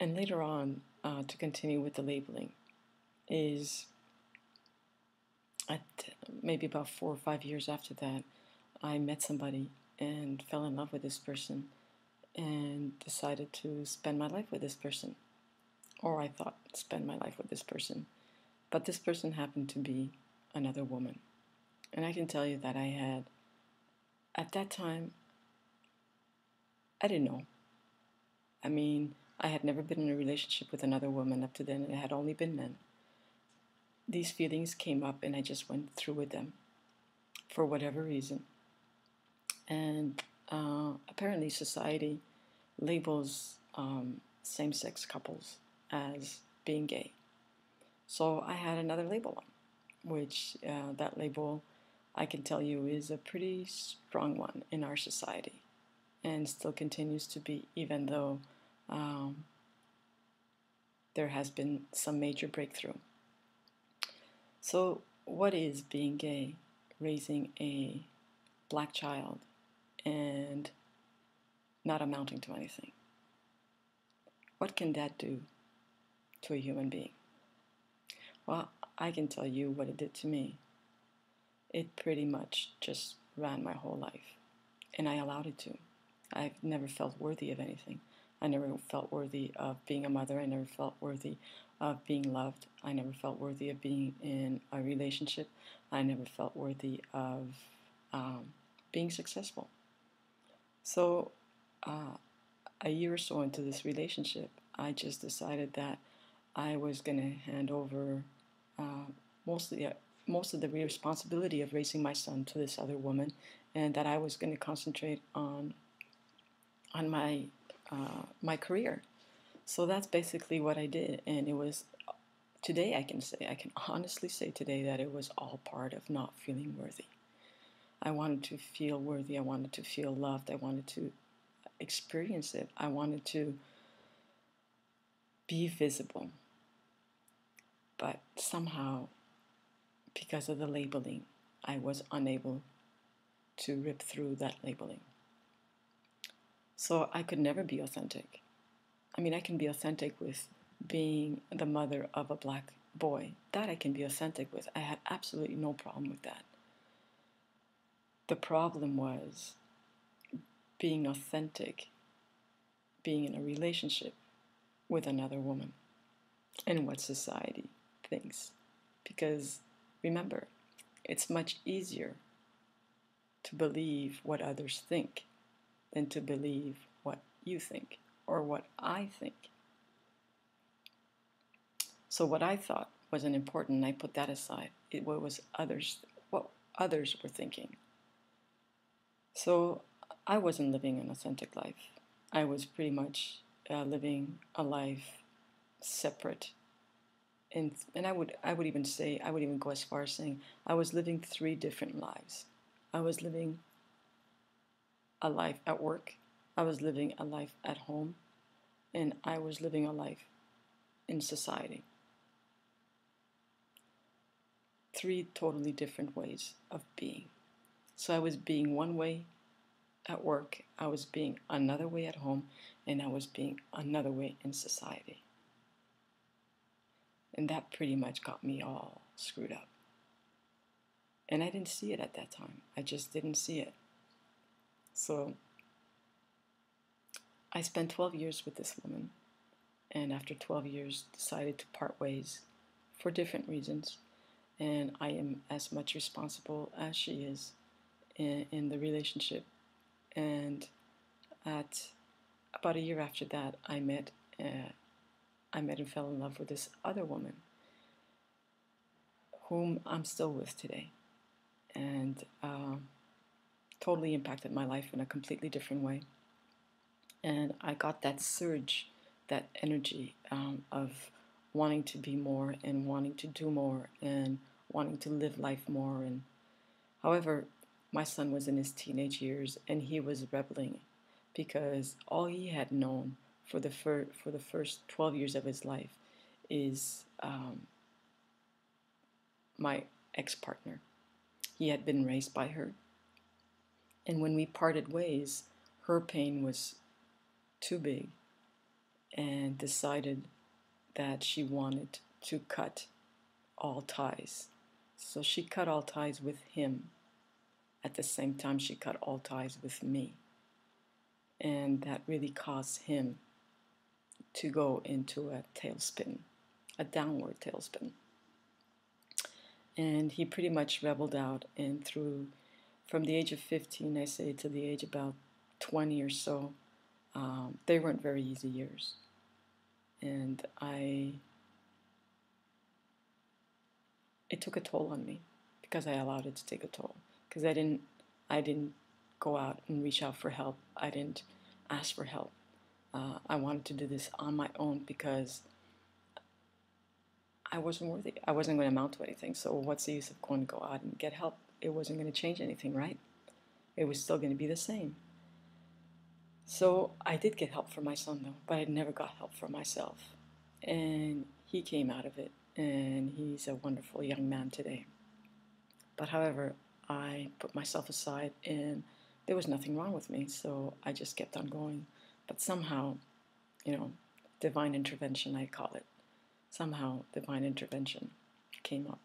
And later on, to continue with the labeling, is at maybe about 4 or 5 years after that, I met somebody and fell in love with this person and decided to spend my life with this person. Or I thought spend my life with this person. But this person happened to be another woman. And I can tell you that at that time, I didn't know. I mean, I had never been in a relationship with another woman up to then. It had only been men. These feelings came up and I just went through with them for whatever reason. And apparently society labels same-sex couples as being gay. So I had another label on, which that label, I can tell you, is a pretty strong one in our society and still continues to be, even though there has been some major breakthrough. So what is being gay, raising a black child and not amounting to anything? What can that do to a human being? Well, I can tell you what it did to me. It pretty much just ran my whole life, and I allowed it to. I've never felt worthy of anything. I never felt worthy of being a mother. I never felt worthy of being loved. I never felt worthy of being in a relationship. I never felt worthy of being successful. So a year or so into this relationship, I just decided that I was going to hand over most of the responsibility of raising my son to this other woman, and that I was going to concentrate on my my career. So that's basically what I did, and it was today I can honestly say today that it was all part of not feeling worthy. I wanted to feel worthy. I wanted to feel loved. I wanted to experience it. I wanted to be visible. But somehow, because of the labeling, I was unable to rip through that labeling. So I could never be authentic. I mean, I can be authentic with being the mother of a black boy. That I can be authentic with. I had absolutely no problem with that. The problem was being authentic, being in a relationship with another woman, and what society thinks. Because remember, it's much easier to believe what others think than to believe what you think or what I think. So what I thought wasn't important, I put that aside. It was what others were thinking. So I wasn't living an authentic life. I was pretty much living a life separate, and I would even go as far as saying I was living 3 different lives. I was living a life at work, I was living a life at home, and I was living a life in society. 3 totally different ways of being. So I was being one way at work, I was being another way at home, and I was being another way in society. And that pretty much got me all screwed up. And I didn't see it at that time. I just didn't see it. So I spent 12 years with this woman, and after 12 years decided to part ways for different reasons. And I am as much responsible as she is in the relationship. And at about a year after that, I met and fell in love with this other woman, whom I'm still with today, and totally impacted my life in a completely different way. And I got that surge, that energy of wanting to be more and wanting to do more and wanting to live life more. And however, my son was in his teenage years and he was rebelling because all he had known for the first 12 years of his life is my ex-partner. He had been raised by her, and when we parted ways, her pain was too big and decided that she wanted to cut all ties. So she cut all ties with him. At the same time, she cut all ties with me. And that really caused him to go into a tailspin, a downward tailspin. And he pretty much rebelled out, and through from the age of 15, I say, to the age about 20 or so, they weren't very easy years. And it took a toll on me because I allowed it to take a toll. Because I didn't go out and reach out for help. I didn't ask for help. I wanted to do this on my own because I wasn't worthy. I wasn't going to amount to anything. So what's the use of going to go out and get help? It wasn't going to change anything, right? It was still going to be the same. So I did get help for my son, though, but I never got help for myself. And he came out of it, and he's a wonderful young man today. But however, I put myself aside, and there was nothing wrong with me, so I just kept on going. But somehow, divine intervention, I call it. Somehow, divine intervention came up.